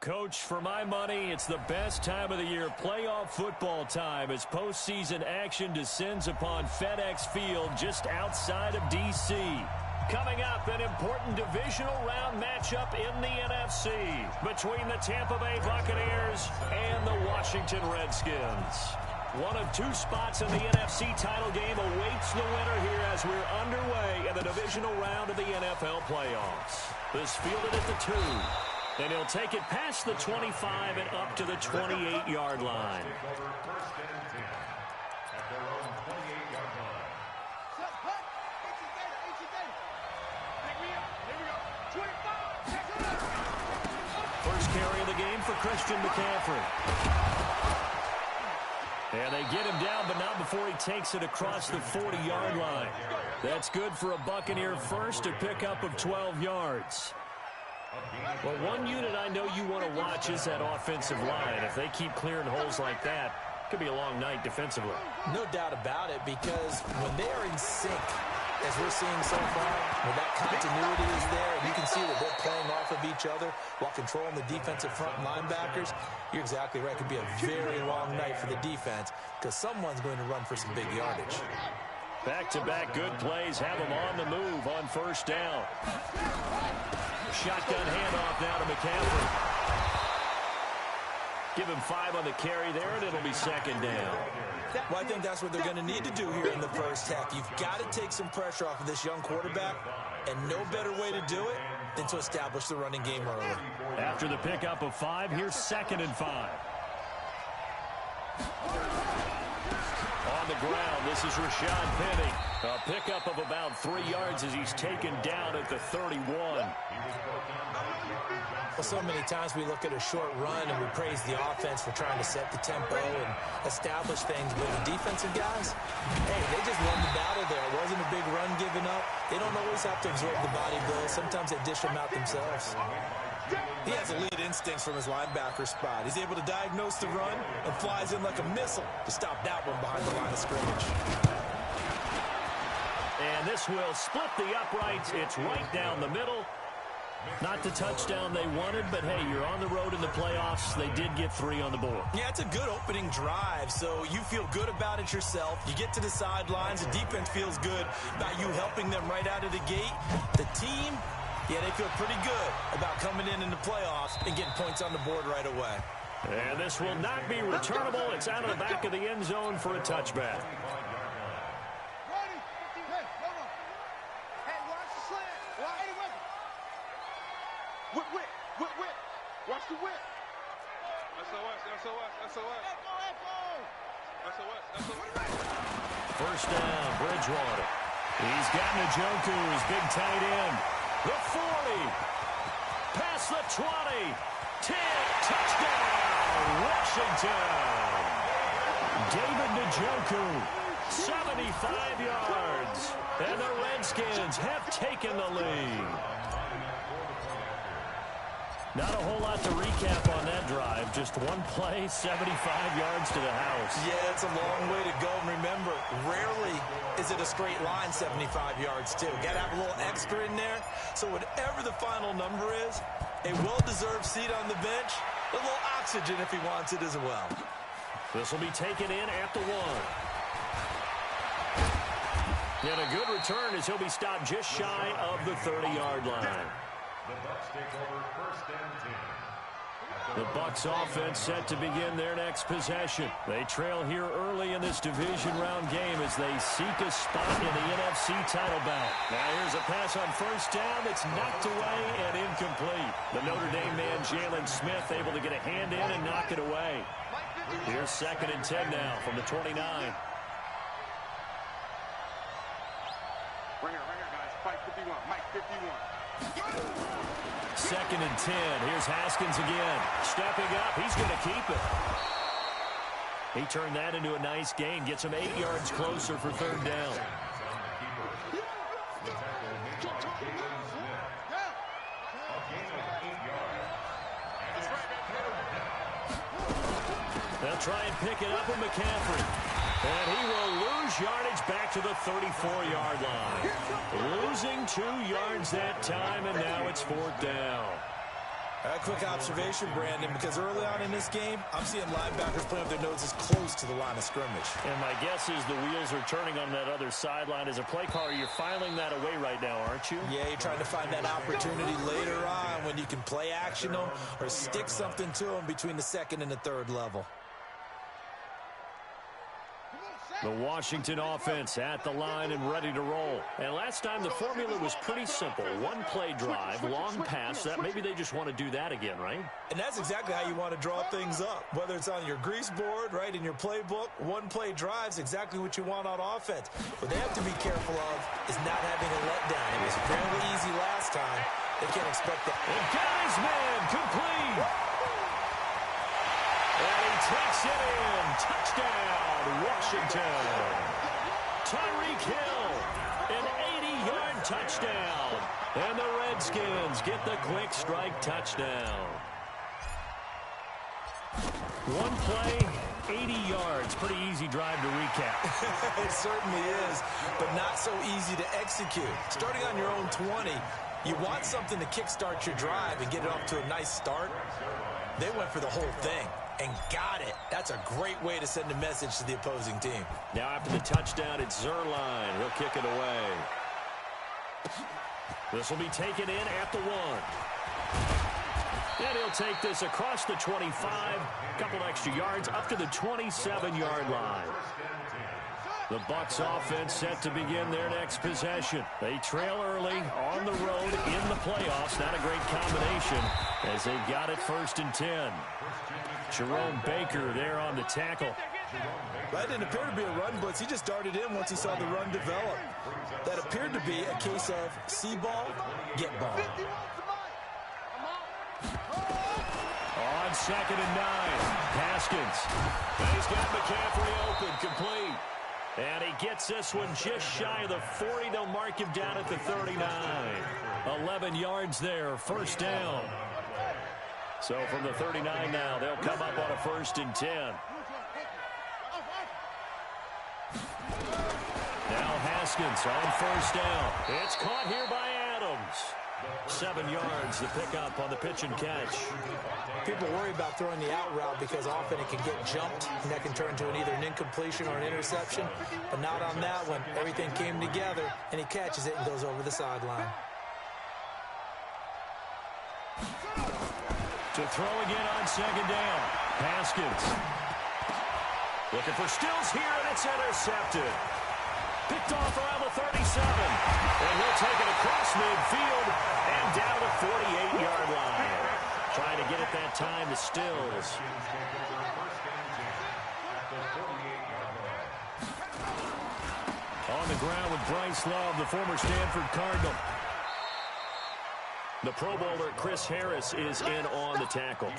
Coach, for my money, it's the best time of the year, playoff football time, as postseason action descends upon FedEx Field just outside of D.C. Coming up, an important divisional round matchup in the NFC between the Tampa Bay Buccaneers and the Washington Redskins. One of two spots in the NFC title game awaits the winner here as we're underway in the divisional round of the NFL playoffs. This fielded at the 2. And he'll take it past the 25 and up to the 28-yard line. First carry of the game for Christian McCaffrey. And they get him down, but not before he takes it across the 40-yard line. That's good for a Buccaneer first, a pickup of 12 yards. Well, one unit I know you want to watch is that offensive line. If they keep clearing holes like that, it could be a long night defensively. No doubt about it, because when they are in sync, as we're seeing so far, when that continuity is there, and you can see that they're playing off of each other while controlling the defensive front linebackers, you're exactly right. It could be a very long night for the defense because someone's going to run for some big yardage. Back-to-back good plays have them on the move on first down. Shotgun handoff now to McCaffrey. Give him 5 on the carry there, and it'll be second down. Well, I think that's what they're going to need to do here in the first half. You've got to take some pressure off of this young quarterback, and no better way to do it than to establish the running game early. After the pickup of 5, here's 2nd and 5. On the ground, this is Rashad Penny. A pickup of about 3 yards as he's taken down at the 31. Well, so many times we look at a short run and we praise the offense for trying to set the tempo and establish things. But the defensive guys, hey, they just won the battle there. It wasn't a big run given up. They don't always have to absorb the body blows. Sometimes they dish them out themselves. He has elite instincts from his linebacker spot. He's able to diagnose the run and flies in like a missile to stop that one behind the line of scrimmage. And this will split the uprights. It's right down the middle. Not the touchdown they wanted, but hey, you're on the road in the playoffs. They did get 3 on the board. Yeah, it's a good opening drive, so you feel good about it yourself. You get to the sidelines. The defense feels good about you helping them right out of the gate. The team, yeah, they feel pretty good about coming in the playoffs and getting points on the board right away. And this will not be returnable. It's out of the back of the end zone for a touchback. Watch the whip. SOS. First down, Bridgewater. He's got Njoku, his big tight end. The 40. Past the 20. 10. Touchdown, Washington. David Njoku, 75 yards. And the Redskins have taken the lead. Not a whole lot to recap on that drive. Just one play, 75 yards to the house. Yeah, it's a long way to go. And remember, rarely is it a straight line 75 yards, too. Got to have a little extra in there. So whatever the final number is, a well-deserved seat on the bench, a little oxygen if he wants it as well. This will be taken in at the 1. And a good return as he'll be stopped just shy of the 30-yard line. The Bucs take over 1st and 10. The Bucs offense set to begin their next possession. They trail here early in this division round game as they seek a spot in the NFC title bout. Now here's a pass on first down that's knocked away and incomplete. The Notre Dame man, Jalen Smith, able to get a hand in and knock it away. Here's 2nd and 10 now from the 29. Right here, guys. Mike 51. Mike 51. 2nd and 10. Here's Haskins again. Stepping up. He's going to keep it. He turned that into a nice gain. Gets him 8 yards closer for 3rd down. They'll try and pick it up with McCaffrey. And he will lose yardage back to the 34-yard line. Losing 2 yards that time, and now it's 4th down. A quick observation, Brandon, because early on in this game, I'm seeing linebackers playing with their noses close to the line of scrimmage. And my guess is the wheels are turning on that other sideline. As a play caller, you're filing that away right now, aren't you? Yeah, you're trying to find that opportunity later on when you can play action them or stick something to them between the second and the third level. The Washington offense at the line and ready to roll. And last time the formula was pretty simple. One play drive, long pass. That maybe they just want to do that again, right? And that's exactly how you want to draw things up. Whether it's on your grease board, right, in your playbook, one play drive is exactly what you want on offense. What they have to be careful of is not having a letdown. It was fairly easy last time. They can't expect that. And got his man complete. And he takes it in. Touchdown, Washington. Tyreek Hill, an 80-yard touchdown. And the Redskins get the quick strike touchdown. One play, 80 yards. Pretty easy drive to recap. It certainly is, but not so easy to execute. Starting on your own 20, you want something to kickstart your drive and get it off to a nice start. They went for the whole thing and got it. That's a great way to send a message to the opposing team. Now after the touchdown, it's Zerline. He'll kick it away. This will be taken in at the 1. And he'll take this across the 25. A couple extra yards up to the 27-yard line. The Bucs offense set to begin their next possession. They trail early on the road in the playoffs. Not a great combination as they've got it 1st and 10. Jerome Baker there on the tackle. That didn't appear to be a run blitz. He just darted in once he saw the run develop. That appeared to be a case of see ball, get ball. On 2nd and 9, Haskins. And he's got McCaffrey open, complete. And he gets this one just shy of the 40. They'll mark him down at the 39. 11 yards there, 1st down. So from the 39 now, they'll come up on a 1st and 10. Now Haskins on 1st down. It's caught here by Adams. 7 yards, the pickup on the pitch and catch. People worry about throwing the out route because often it can get jumped, and that can turn to either an incompletion or an interception. But not on that one. Everything came together, and he catches it and goes over the sideline. To throw again on 2nd down. Haskins. Looking for Stills here, and it's intercepted. Picked off around the 37. And he'll take it across midfield and down to the 48-yard line. Trying to get it that time to Stills. On the ground with Bryce Love, the former Stanford Cardinal. The Pro Bowler Chris Harris is in on the tackle.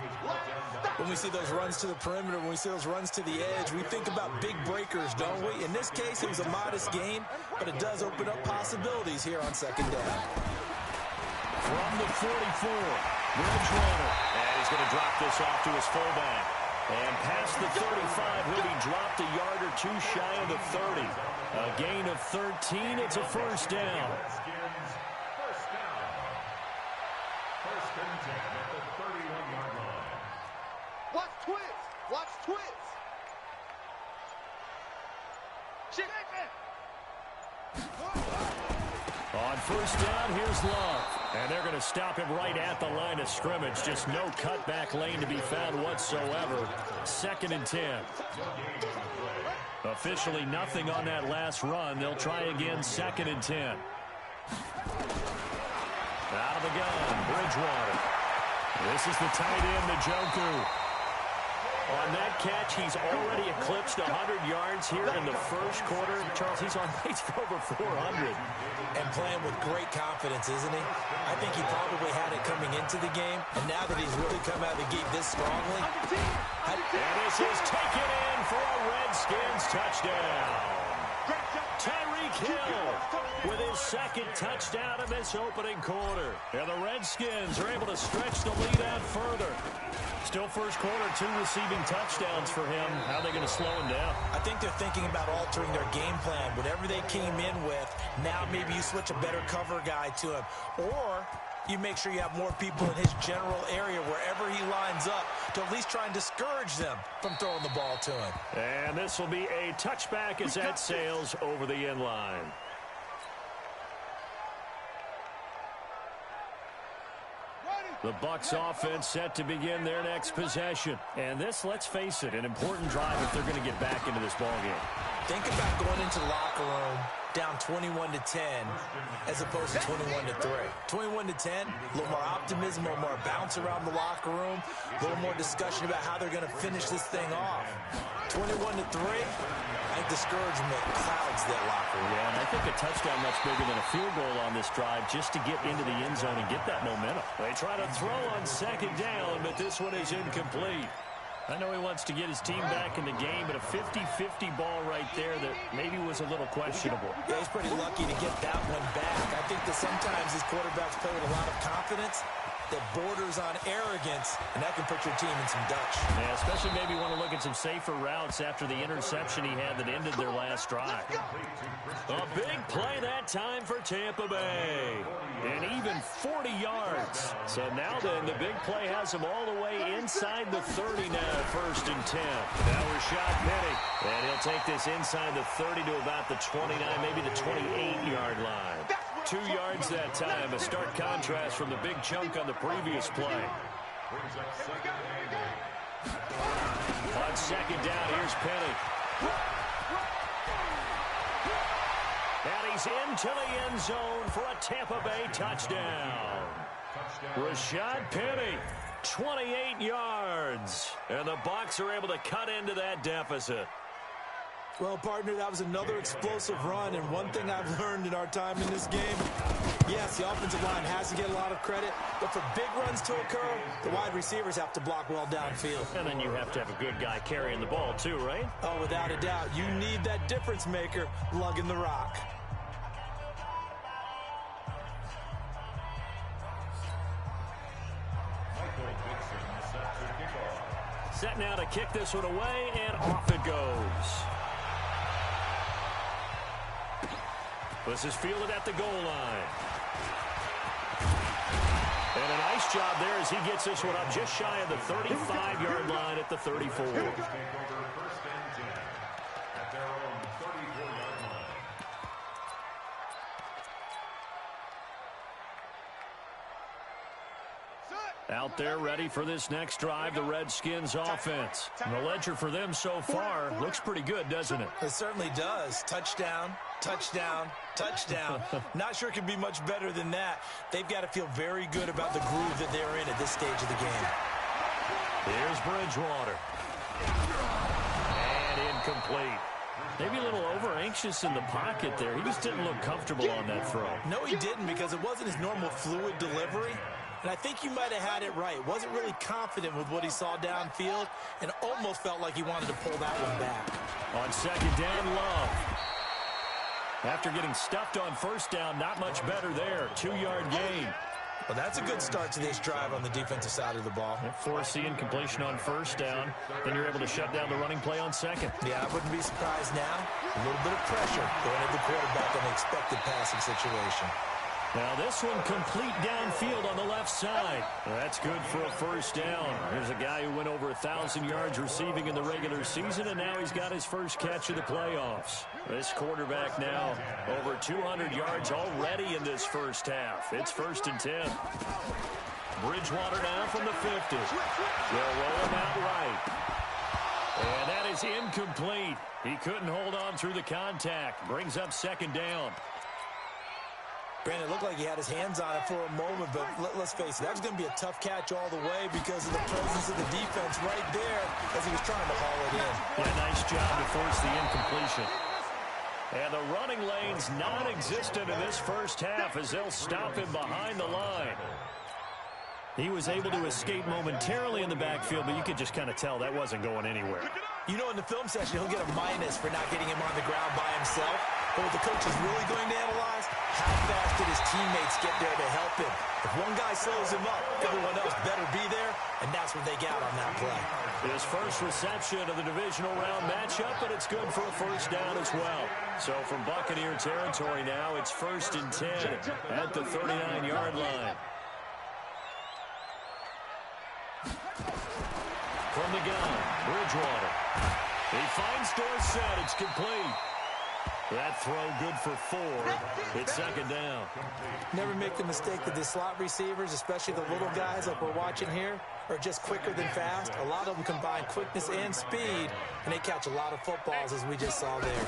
When we see those runs to the perimeter, when we see those runs to the edge, we think about big breakers, don't we? In this case, it was a modest gain, but it does open up possibilities here on 2nd down. From the 44, Bridgewater. And he's going to drop this off to his fullback. And past the 35, he'll be dropped a yard or two shy of the 30. A gain of 13, it's a 1st down. Watch twins. Watch twins. On 1st down, here's Love. And they're going to stop him right at the line of scrimmage. Just no cutback lane to be found whatsoever. 2nd and 10. Officially nothing on that last run. They'll try again, 2nd and 10. Out of the gun, Bridgewater. This is the tight end, Njoku. On that catch, he's already eclipsed 100 yards here in the 1st quarter. Charles, he's on pace for over 400. And playing with great confidence, isn't he? I think he probably had it coming into the game, and now that he's really come out of the gate this strongly. And this is taken in for a Redskins touchdown. Tyreek Hill with his 2nd touchdown of this opening quarter. And the Redskins are able to stretch the lead out further. Still 1st quarter, 2 receiving touchdowns for him. How are they going to slow him down? I think they're thinking about altering their game plan. Whatever they came in with, now maybe you switch a better cover guy to him. Or you make sure you have more people in his general area wherever he lines up to at least try and discourage them from throwing the ball to him. And this will be a touchback as that sails over the end line. The Bucs offense set to begin their next possession. And this, let's face it, an important drive if they're going to get back into this ballgame. Think about going into the locker room down 21-10 as opposed to 21-3. 21-10, a little more optimism, a little more bounce around the locker room, a little more discussion about how they're going to finish this thing off. 21-3, I think discouragement clouds that locker room. Yeah, and I think a touchdown much bigger than a field goal on this drive just to get into the end zone and get that momentum. They try to throw on second down, but this one is incomplete. I know he wants to get his team back in the game, but a 50-50 ball right there that maybe was a little questionable. Yeah, he's pretty lucky to get that one back. I think that sometimes his quarterbacks play with a lot of confidence that borders on arrogance, and that can put your team in some Dutch. Yeah, especially maybe want to look at some safer routes after the interception he had that ended their last drive. A big play that time for Tampa Bay. And even 40 yards. So now then, the big play has him all the way inside the 30 now, 1st and 10. Now Rashad Penny. And he'll take this inside the 30 to about the 29, maybe the 28-yard line. 2 yards that time, a stark contrast from the big chunk on the previous play. On second down, here's Penny. And he's into the end zone for a Tampa Bay touchdown. Rashad Penny, 28 yards. And the Bucs are able to cut into that deficit. Well, partner, that was another explosive run, and one thing I've learned in our time in this game, yes, the offensive line has to get a lot of credit, but for big runs to occur, the wide receivers have to block well downfield. And then you have to have a good guy carrying the ball too, right? Oh, without a doubt. You need that difference maker lugging the rock. Set now to kick this one away, and off it goes. This is fielded at the goal line. And a nice job there as he gets this one up just shy of the 35-yard line at the 34. Out there ready for this next drive, the Redskins offense. And the ledger for them so far looks pretty good, doesn't it? It certainly does. Touchdown, touchdown, touchdown. Not sure it can be much better than that. They've got to feel very good about the groove that they're in at this stage of the game. Here's Bridgewater. And incomplete. Maybe a little over-anxious in the pocket there. He just didn't look comfortable on that throw. No, he didn't, because it wasn't his normal fluid delivery. And I think you might have had it right. Wasn't really confident with what he saw downfield and almost felt like he wanted to pull that one back. On second down, Love. After getting stuffed on first down, not much better there. 2-yard gain. Well, that's a good start to this drive on the defensive side of the ball. Force the incompletion on first down. Then you're able to shut down the running play on second. Yeah, I wouldn't be surprised now. A little bit of pressure going at the quarterback on the expected passing situation. Now this one complete downfield on the left side. That's good for a first down. Here's a guy who went over 1,000 yards receiving in the regular season, and now he's got his first catch of the playoffs. This quarterback now over 200 yards already in this first half. It's 1st and 10. Bridgewater now from the 50. They'll roll him out right. And that is incomplete. He couldn't hold on through the contact. Brings up second down. Brandon, it looked like he had his hands on it for a moment, but let's face it, that was going to be a tough catch all the way because of the presence of the defense right there as he was trying to haul it in. Yeah, nice job to force the incompletion. And the running lane's non-existent in this first half as they'll stop him behind the line. He was able to escape momentarily in the backfield, but you could just kind of tell that wasn't going anywhere. You know, in the film session, he'll get a minus for not getting him on the ground by himself. But what the coach is really going to analyze, how fast did his teammates get there to help him? If one guy slows him up, everyone else better be there, and that's what they got on that play. His first reception of the divisional round matchup, but it's good for a first down as well. So from Buccaneer territory now, it's 1st and 10 at the 39-yard line. gun. Bridgewater. He finds Dorsett. It's complete. That throw good for 4. It's second down. Never make the mistake that the slot receivers, especially the little guys like we're watching here, are just quicker than fast. A lot of them combine quickness and speed, and they catch a lot of footballs, as we just saw there.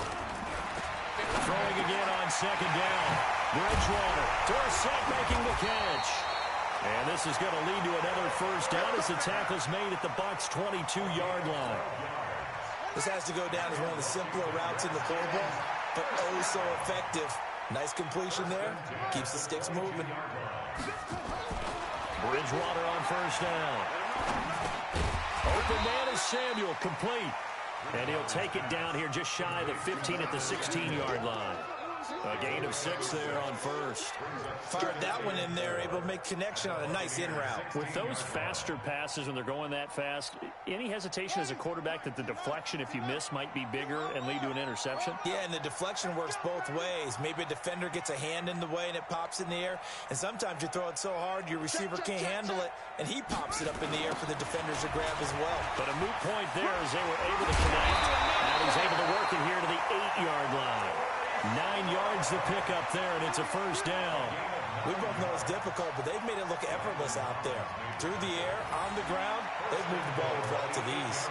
Throwing again on second down. Bridgewater. Dorsett making the catch. And this is going to lead to another first down as the tackle's made at the Bucs' 22-yard line. This has to go down as one of the simpler routes in the playbook, but oh so effective. Nice completion there. Keeps the sticks moving. Bridgewater on first down. Open man is Samuel, complete. And he'll take it down here just shy of the 15 at the 16-yard line. A gain of 6 there on first. Fired that one in there, able to make connection on a nice in route. With those faster passes when they're going that fast, any hesitation as a quarterback that the deflection, if you miss, might be bigger and lead to an interception? Yeah, and the deflection works both ways. Maybe a defender gets a hand in the way and it pops in the air. And sometimes you throw it so hard your receiver can't handle it, and he pops it up in the air for the defenders to grab as well. But a moot point there as they were able to connect. Now he's able to work it here to the 8-yard line. 9 yards to pick up there, and it's a first down. We both know it's difficult, but they've made it look effortless out there. Through the air, on the ground, they've moved the ball with relative ease.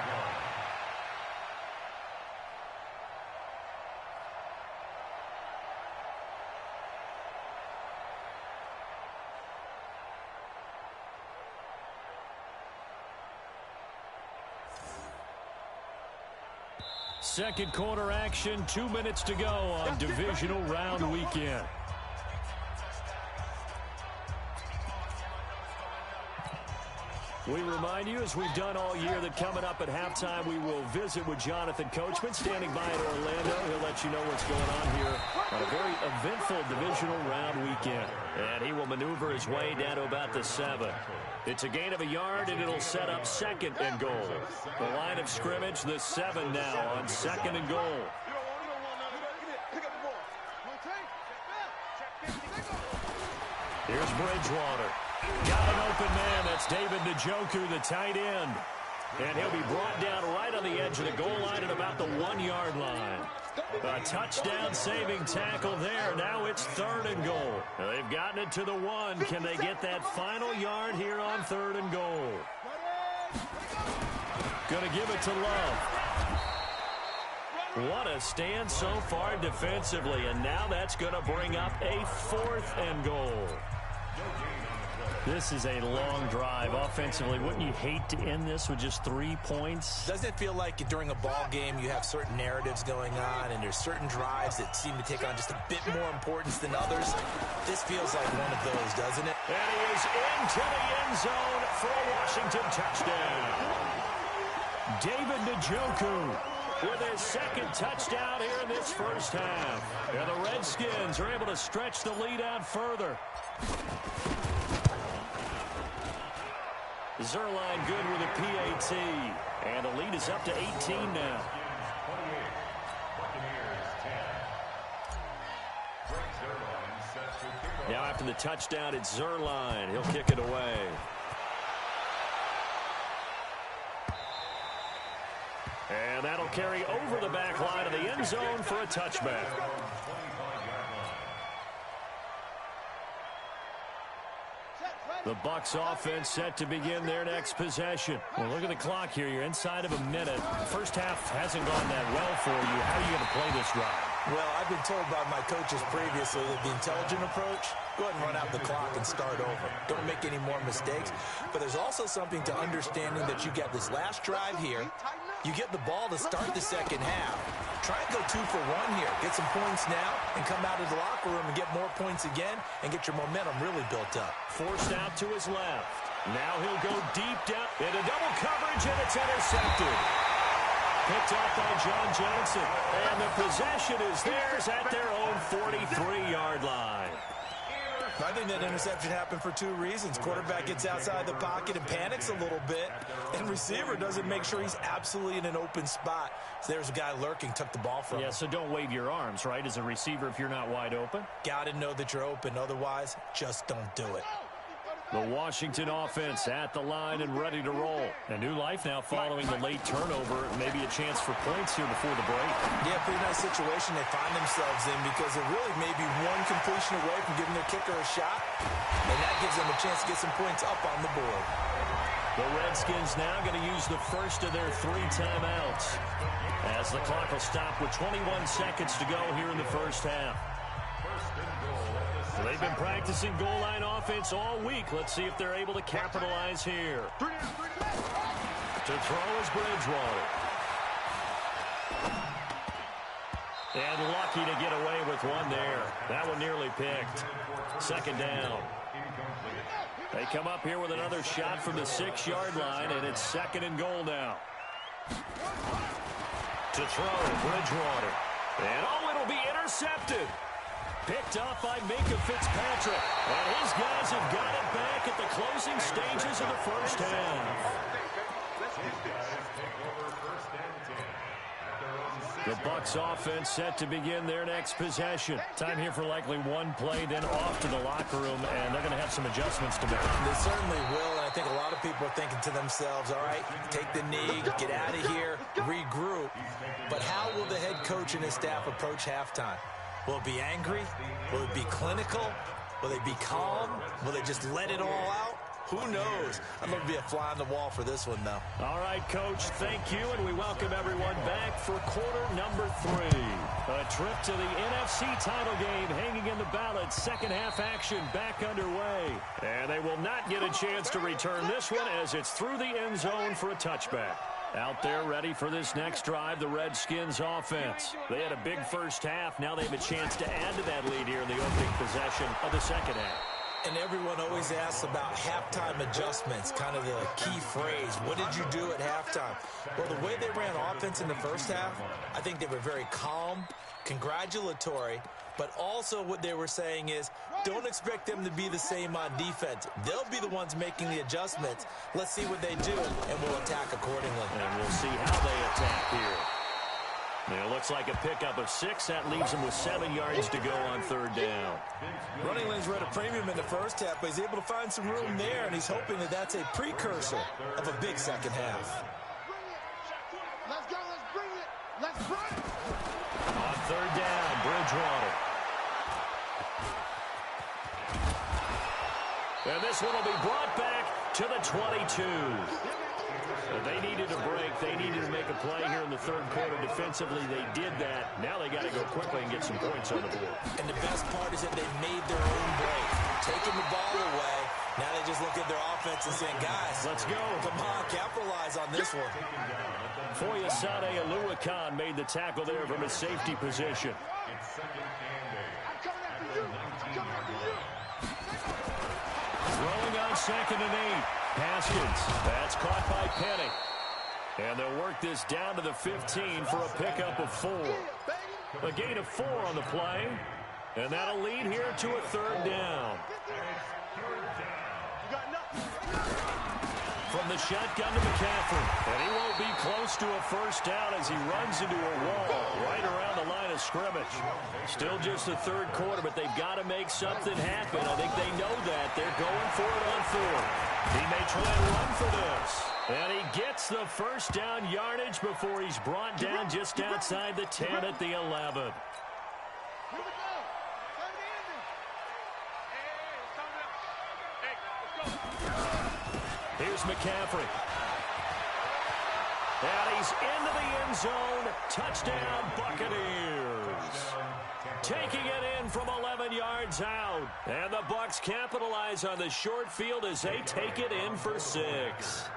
Second quarter action, 2 minutes to go on divisional round weekend. We remind you, as we've done all year, that coming up at halftime, we will visit with Jonathan Coachman, standing by in Orlando. He'll let you know what's going on here on a very eventful divisional round weekend. And he will maneuver his way down to about the 7. It's a gain of a yard, and it'll set up second and goal. The line of scrimmage, the 7 now on second and goal. Here's Bridgewater. Got an open man. That's David Njoku, the tight end. And he'll be brought down right on the edge of the goal line at about the 1-yard line. A touchdown-saving tackle there. Now it's third and goal. They've gotten it to the 1. Can they get that final yard here on third and goal? Gonna give it to Love. What a stand so far defensively. And now that's going to bring up a 4th and goal. This is a long drive offensively. Wouldn't you hate to end this with just 3 points? Doesn't it feel like during a ball game you have certain narratives going on and there's certain drives that seem to take on just a bit more importance than others? This feels like one of those, doesn't it? And he is into the end zone for a Washington touchdown. David Njoku with his second touchdown here in this first half. And the Redskins are able to stretch the lead out further. Zerline good with a PAT. And the lead is up to 18 now. Now after the touchdown, it's Zerline. He'll kick it away. And that'll carry over the back line of the end zone for a touchback. The Bucs offense set to begin their next possession. Well, look at the clock here. You're inside of a minute. First half hasn't gone that well for you. How are you going to play this drive? Well, I've been told by my coaches previously that the intelligent approach, go ahead and run out the clock and start over. Don't make any more mistakes. But there's also something to understanding that you get this last drive here. You get the ball to start the second half. Try and go 2 for 1 here. Get some points now and come out of the locker room and get more points again and get your momentum really built up. Forced out to his left. Now he'll go deep down into double coverage, and it's intercepted. Picked up by John Johnson. And the possession is theirs at their own 43-yard line. I think that interception happened for 2 reasons. Quarterback gets outside the pocket and panics a little bit, and receiver doesn't make sure he's absolutely in an open spot. So there's a guy lurking, took the ball from him. Yeah, so don't wave your arms, right, as a receiver if you're not wide open? Got to know that you're open. Otherwise, just don't do it. The Washington offense at the line and ready to roll. A new life now following the late turnover. Maybe a chance for points here before the break. Yeah, pretty nice situation they find themselves in because they're really maybe one completion away from giving their kicker a shot. And that gives them a chance to get some points up on the board. The Redskins now going to use the first of their 3 timeouts as the clock will stop with 21 seconds to go here in the first half. They've been practicing goal line offense all week. Let's see if they're able to capitalize here. To throw is Bridgewater. And lucky to get away with one there. That one nearly picked. Second down. They come up here with another shot from the 6-yard line, and it's second and goal now. To throw, Bridgewater. And it'll be intercepted. Picked off by Minka Fitzpatrick. And his guys have got it back at the closing stages of the first half. The Bucs offense set to begin their next possession. Time here for likely one play, then off to the locker room, and they're going to have some adjustments to make. They certainly will, and I think a lot of people are thinking to themselves, all right, take the knee, get out of here, regroup. But how will the head coach and his staff approach halftime? Will it be angry? Will it be clinical? Will they be calm? Will they just let it all out? Who knows? I'd love to be a fly on the wall for this one, though. All right, Coach, thank you, and we welcome everyone back for quarter number 3. A trip to the NFC title game hanging in the balance. Second half action back underway. And they will not get a chance to return this one as it's through the end zone for a touchback. Out there ready for this next drive, the Redskins offense. They had a big first half. Now they have a chance to add to that lead here in the opening possession of the second half. And everyone always asks about halftime adjustments, kind of the key phrase. What did you do at halftime? Well, the way they ran offense in the first half, I think they were very calm, congratulatory, but also what they were saying is don't expect them to be the same on defense. They'll be the ones making the adjustments. Let's see what they do, and we'll attack accordingly. And we'll see how they attack here. It looks like a pickup of 6. That leaves him with 7 yards to go on third down. Running lanes were at a premium in the first half, but he's able to find some room there, and he's hoping that that's a precursor of a big second half. Let's go, let's bring it. Let's run it. On third down, Bridgewater. And this one will be brought back to the 22. They needed a break. They needed to make a play here in the third quarter. Defensively, they did that. Now they got to go quickly and get some points on the board. And the best part is that they made their own break. Taking the ball away. Now they just look at their offense and saying, guys, let's go. Come on, capitalize on this one. Foyesade Aluakan made the tackle there from his safety position. I'm coming after you. I'm coming after you. Rolling on second and 8. Haskins. That's caught by Penny. And they'll work this down to the 15 for a pickup of 4. A gain of 4 on the play. And that'll lead here to a third down. From the shotgun to McCaffrey. And he won't be close to a first down as he runs into a wall right around the line of scrimmage. Still just the third quarter, but they've got to make something happen. I think they know that. They're going for it on 4th. He may try and run for this. And he gets the first down yardage before he's brought down just outside the 10 at the 11. Here's McCaffrey. And he's into the end zone. Touchdown, Buccaneers. Taking it in from 11 yards out. And the Bucs capitalize on the short field as they take it in for 6.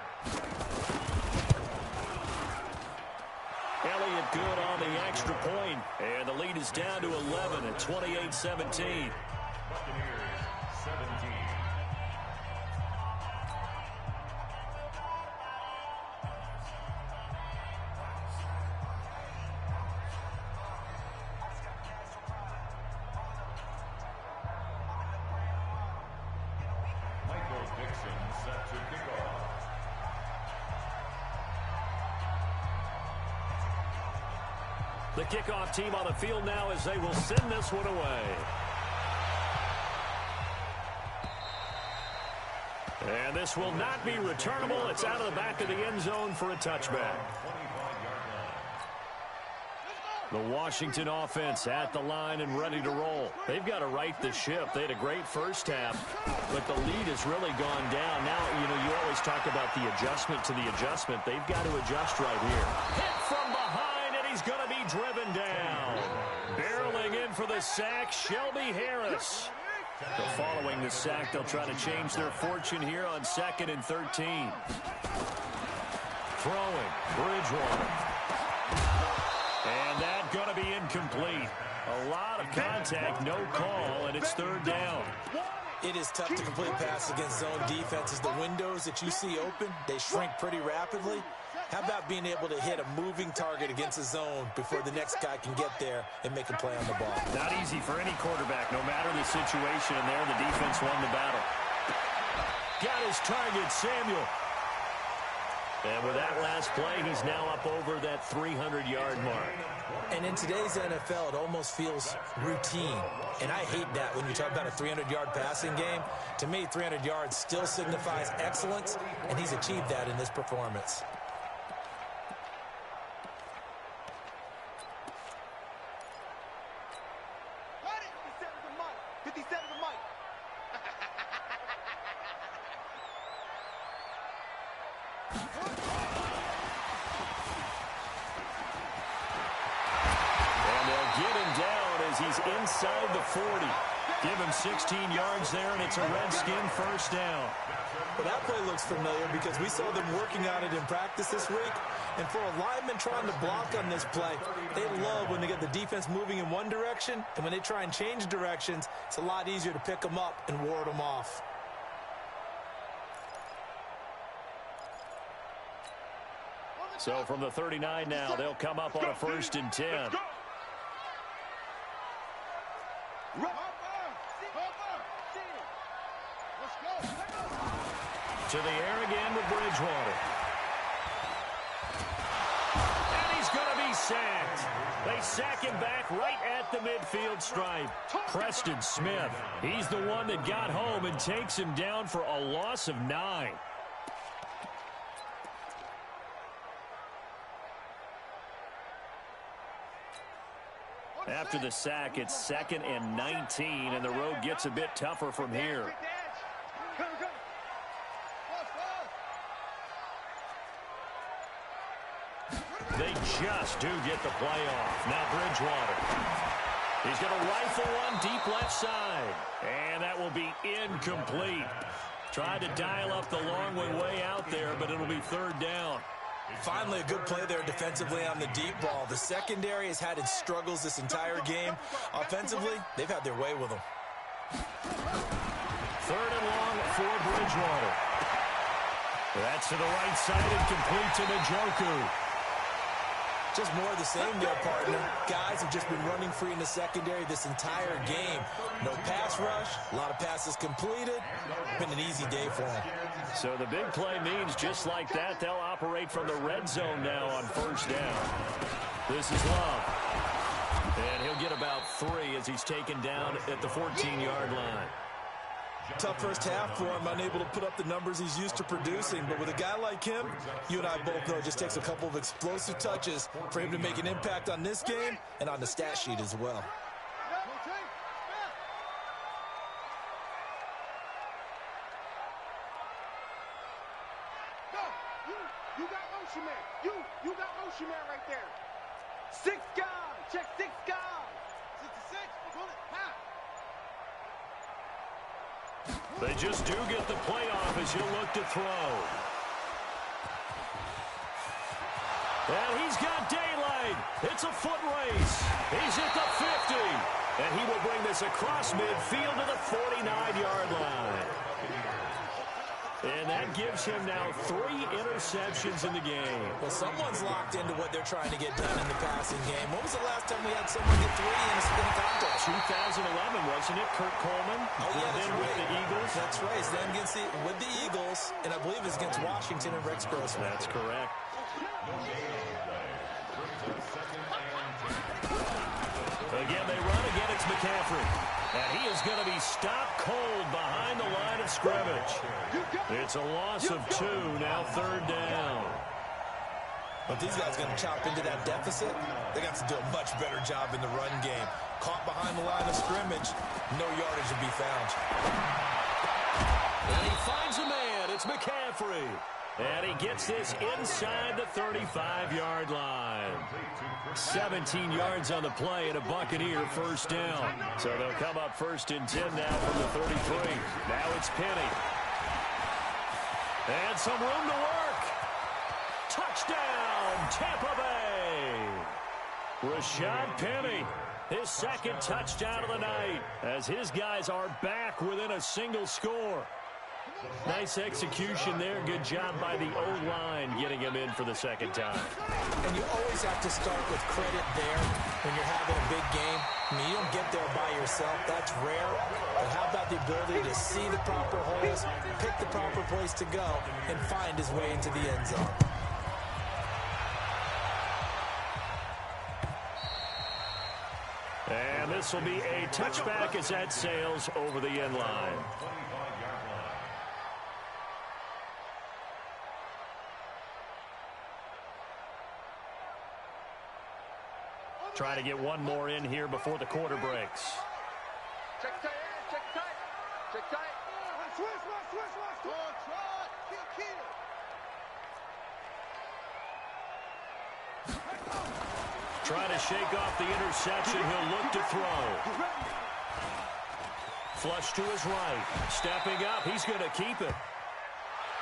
Elliott good on the extra point. And the lead is down to 11 at 28-17. Buccaneers 17. The kickoff team on the field now as they will send this one away. And this will not be returnable. It's out of the back of the end zone for a touchback. The Washington offense at the line and ready to roll. They've got to right the ship. They had a great first half, but the lead has really gone down. Now, you always talk about the adjustment to the adjustment. They've got to adjust right here. Hit from behind, and he's going to be driven down. Barreling in for the sack, Shelby Harris. Following the sack, they'll try to change their fortune here on 2nd and 13. Throwing, Bridgewater. And that going to be incomplete. A lot of contact, no call, and it's 3rd down. It is tough to complete passes against zone defenses. The windows that you see open, they shrink pretty rapidly. How about being able to hit a moving target against a zone before the next guy can get there and make a play on the ball? Not easy for any quarterback, no matter the situation, and there the defense won the battle. Got his target, Samuel. And with that last play, he's now up over that 300-yard mark. And in today's NFL, it almost feels routine. And I hate that when you talk about a 300-yard passing game. To me, 300 yards still signifies excellence, and he's achieved that in this performance. Inside the 40. Give him 16 yards there, and it's a Redskin first down. Well, that play looks familiar because we saw them working on it in practice this week. And for a lineman trying to block on this play, they love when they get the defense moving in one direction. And when they try and change directions, it's a lot easier to pick them up and ward them off. So from the 39 now, they'll come up on a 1st and 10. To the air again with Bridgewater. And he's going to be sacked. They sack him back right at the midfield stripe. Preston Smith, he's the one that got home and takes him down for a loss of 9. After the sack, it's 2nd and 19, and the road gets a bit tougher from here. They just do get the play off. Now Bridgewater. He's going to rifle one deep left side. And that will be incomplete. Tried to dial up the long way out there, but it'll be 3rd down. Finally, a good play there defensively on the deep ball. The secondary has had its struggles this entire game. Offensively, they've had their way with them. 3rd and long for Bridgewater. That's to the right side and complete to Njoku. Just more of the same there, partner. Guys have just been running free in the secondary this entire game. No pass rush, a lot of passes completed. Been an easy day for them. So the big play means just like that, they'll operate from the red zone now on 1st down. This is Love. And he'll get about 3 as he's taken down at the 14-yard line. Tough first half for him, unable to put up the numbers he's used to producing. But with a guy like him, you and I both know it just takes a couple of explosive touches for him to make an impact on this game and on the stat sheet as well. You got motion man. You got motion man right there. 6 guys. Check 6 guys. 6 to 6. Pull it. Half. They just do get the playoff as he'll look to throw. And he's got daylight. It's a foot race. He's at the 50. And he will bring this across midfield to the 49-yard line. And that gives him now 3 interceptions in the game. Well, someone's locked into what they're trying to get done in the passing game. When was the last time we had someone get 3 in a spin contest? 2011, wasn't it? Kurt Coleman. Oh, yeah, then with the Eagles. That's right. It's them with the Eagles, and I believe it's against Washington and Rex Grossman. That's correct. Again, they run again. It's McCaffrey. And he is going to be stopped cold behind the line of scrimmage. It's a loss of 2, now 3rd down. But these guys are going to chop into that deficit. They got to do a much better job in the run game. Caught behind the line of scrimmage, no yardage to be found. And he finds a man. It's McCaffrey. And he gets this inside the 35-yard line. 17 yards on the play and a Buccaneer 1st down. So they'll come up 1st and 10 now from the 33. Now it's Penny. And some room to work. Touchdown, Tampa Bay. Rashad Penny, his 2nd touchdown of the night, as his guys are back within a single score. Nice execution there. Good job by the O-line getting him in for the 2nd time. And you always have to start with credit there when you're having a big game. I mean, you don't get there by yourself. That's rare. But how about the ability to see the proper holes, pick the proper place to go, and find his way into the end zone? And this will be a touchback as that sails over the end line. Try to get one more in here before the quarter breaks. Check tight, check tight, check tight. Switch. Trying to shake off the interception. He'll look to throw. Flush to his right. Stepping up. He's going to keep it.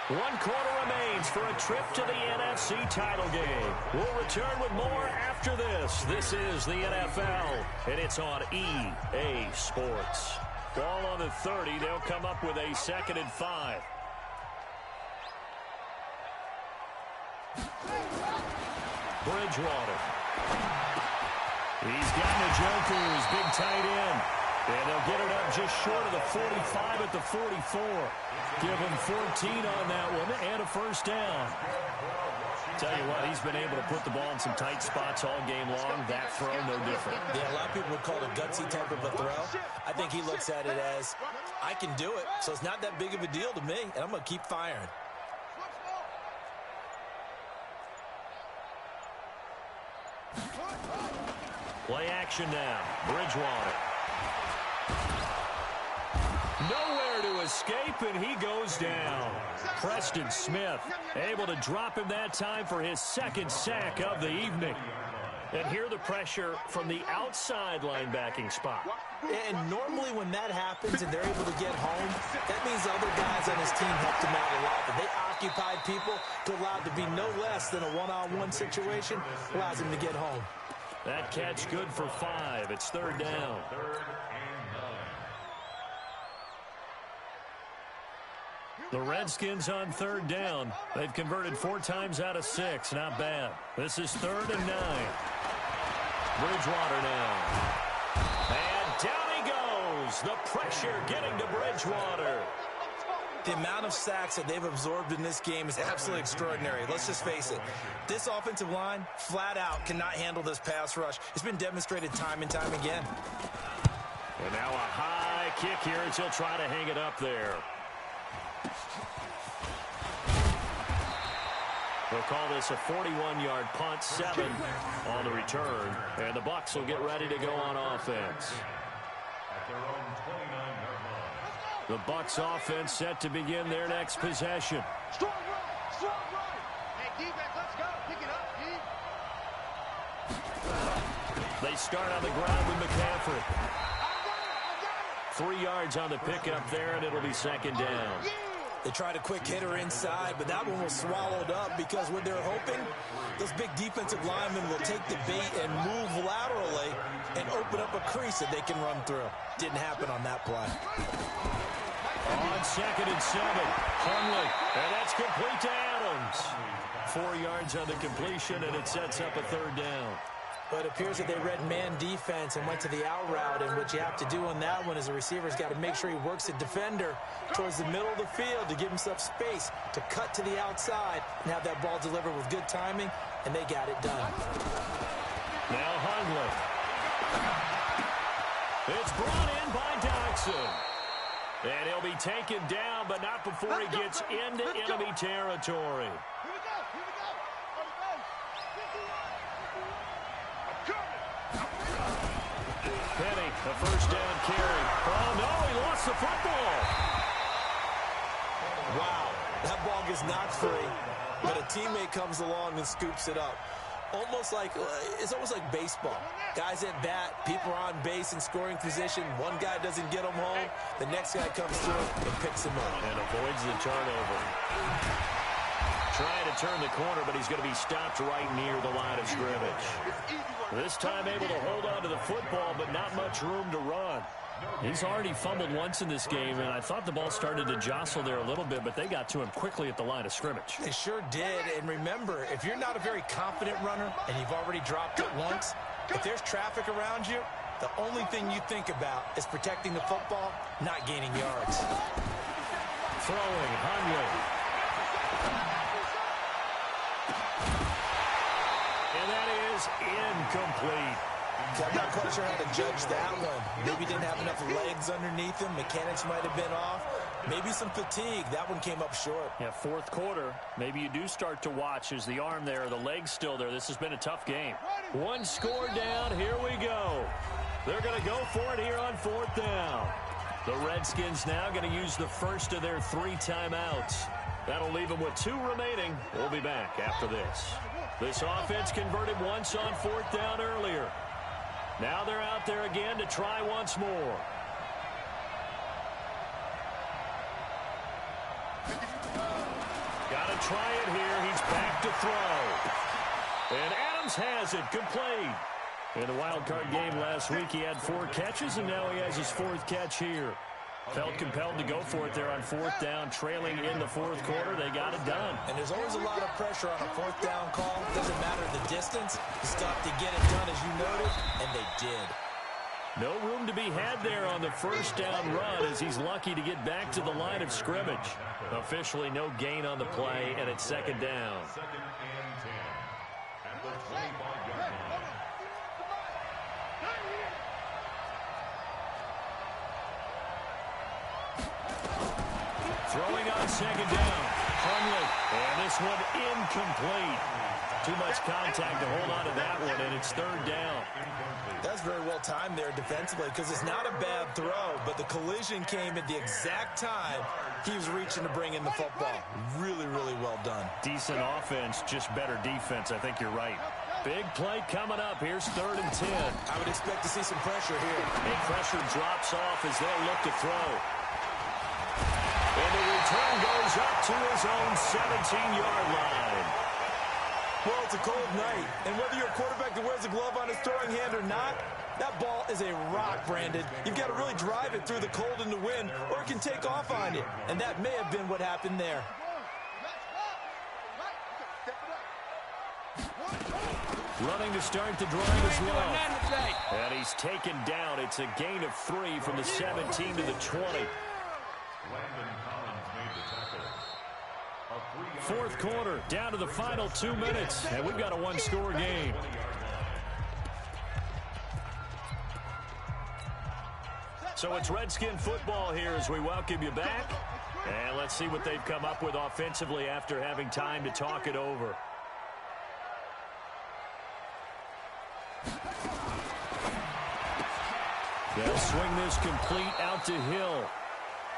1 quarter remains for a trip to the NFC title game. We'll return with more after this. This is the NFL, and it's on EA Sports. Ball on the 30. They'll come up with a 2nd and 5. Bridgewater. He's got Njoku, his big tight end. And they'll get it up just short of the 45 at the 44. Give him 14 on that one and a 1st down. Tell you what, he's been able to put the ball in some tight spots all game long. That throw, no different. Yeah, a lot of people would call it a gutsy type of a throw. I think he looks at it as, I can do it, so it's not that big of a deal to me, and I'm going to keep firing. Play action now. Bridgewater. Nowhere to escape, and he goes down. Preston Smith able to drop him that time for his 2nd sack of the evening. And here the pressure from the outside linebacking spot. And normally when that happens and they're able to get home, that means the other guys on his team helped him out a lot. But they occupied people to allow it to be no less than a one-on-one situation, allows him to get home. That catch good for 5. It's 3rd down. The Redskins on 3rd down. They've converted 4 times out of 6. Not bad. This is 3rd and 9. Bridgewater now. And down he goes. The pressure getting to Bridgewater. The amount of sacks that they've absorbed in this game is absolutely extraordinary. Let's just face it. This offensive line, flat out, cannot handle this pass rush. It's been demonstrated time and time again. And now a high kick here as he'll try to hang it up there. They'll call this a 41-yard punt, 7 on the return. And the Bucs will get ready to go on offense. At their own 29-yard line. The Bucs offense set to begin their next possession. Strong right. Hey, defense, let's go. Pick it up, D. They start on the ground with McCaffrey. 3 yards on the pickup there, and it'll be 2nd down. They tried a quick hitter inside, but that one was swallowed up because what they're hoping, those big defensive linemen will take the bait and move laterally and open up a crease that they can run through. Didn't happen on that play. On 2nd and 7, Hundley, and that's complete to Adams. 4 yards on the completion, and it sets up a 3rd down. But it appears that they read man defense and went to the out route, and what you have to do on that one is the receiver's got to make sure he works the defender towards the middle of the field to give himself space to cut to the outside and have that ball delivered with good timing, and they got it done. Now Hundley. It's brought in by Dotson. Wilson. And he'll be taken down, but not before he gets into enemy territory. Here we go. On the bench. Penny, a first down carry. Oh, no, he lost the football. Wow, that ball gets knocked free, but a teammate comes along and scoops it up. It's almost like baseball. Guys at bat, people are on base in scoring position. One guy doesn't get him home. The next guy comes through and picks him up. And avoids the turnover. Trying to turn the corner, but he's going to be stopped right near the line of scrimmage. This time able to hold on to the football, but not much room to run. He's already fumbled once in this game, and I thought the ball started to jostle there a little bit, but they got to him quickly at the line of scrimmage. They sure did, and remember, if you're not a very confident runner and you've already dropped it once, if there's traffic around you, the only thing you think about is protecting the football, not gaining yards. Throwing, Hundley. And that is incomplete. I'm not quite sure how to judge that one. Maybe didn't have enough legs underneath him. Mechanics might have been off. Maybe some fatigue. That one came up short. Yeah, fourth quarter. Maybe you do start to watch. Is the arm there, the leg's still there? This has been a tough game. One score down. Here we go. They're going to go for it here on fourth down. The Redskins now going to use the first of their 3 timeouts. That'll leave them with 2 remaining. We'll be back after this. This offense converted once on fourth down earlier. Now they're out there again to try once more. Got to try it here. He's back to throw. And Adams has it complete. In the wild card game last week, he had 4 catches, and now he has his 4th catch here. Felt compelled to go for it there on fourth down, trailing in the fourth quarter. They got it done. And there's always a lot of pressure on a fourth down call. Doesn't matter the distance. You stop to get it done, as you noted, and they did. No room to be had there on the first down run as he's lucky to get back to the line of scrimmage. Officially no gain on the play, and it's second down. Second and 10 at the 25-yard line. Throwing on second down. Hundley. And this one incomplete. Too much contact to hold on to that one, and it's third down. That's very well timed there defensively because it's not a bad throw, but the collision came at the exact time he was reaching to bring in the football. Really, really well done. Decent offense, just better defense. I think you're right. Big play coming up. Here's third and 10. I would expect to see some pressure here. And pressure drops off as they'll look to throw. And the return goes up to his own 17-yard line. Well, it's a cold night, and whether you're a quarterback that wears a glove on his throwing hand or not, that ball is a rock, Brandon. You've got to really drive it through the cold and the wind, or it can take off on you. And that may have been what happened there. Running to start the drive as well. And he's taken down. It's a gain of 3 from the 17 to the 20. Fourth quarter, down to the final 2 minutes, and we've got a one-score game. So it's Redskin football here as we welcome you back. And let's see what they've come up with offensively after having time to talk it over. They'll swing this complete out to Hill.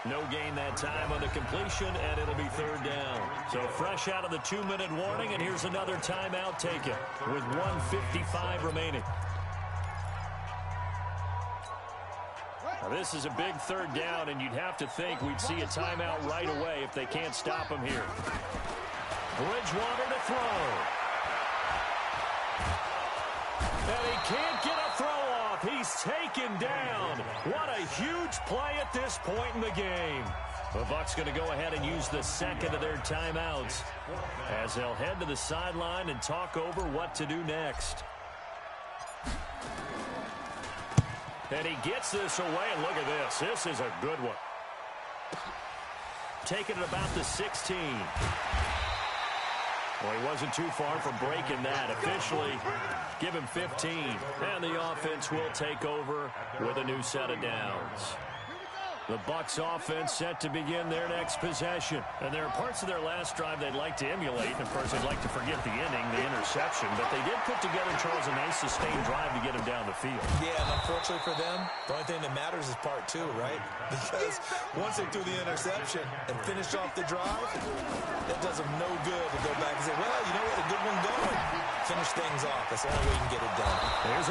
No gain that time on the completion, and it'll be third down. So fresh out of the 2-minute warning, and here's another timeout taken with 1:55 remaining. Now this is a big third down, and you'd have to think we'd see a timeout right away if they can't stop him here. Bridgewater to throw. And he can't get a throw off. He's taken down. What a huge play at this point in the game. The Bucs going to go ahead and use the second of their timeouts as they'll head to the sideline and talk over what to do next. And he gets this away, and look at this. This is a good one. Taking it about the 16. Well, he wasn't too far from breaking that. Officially, give him 15. And the offense will take over with a new set of downs. The Bucs offense set to begin their next possession. And there are parts of their last drive they'd like to emulate. Of course, they'd like to forget the inning, the interception. But they did put together, Charles, a nice sustained drive to get him down the field. Yeah, and unfortunately for them, the only thing that matters is part two, right? Because once they threw the interception and finished off the drive, that does them no good to go back and say, well, you know what, a good one going. Finish things off. That's the only way you can get it done. There's a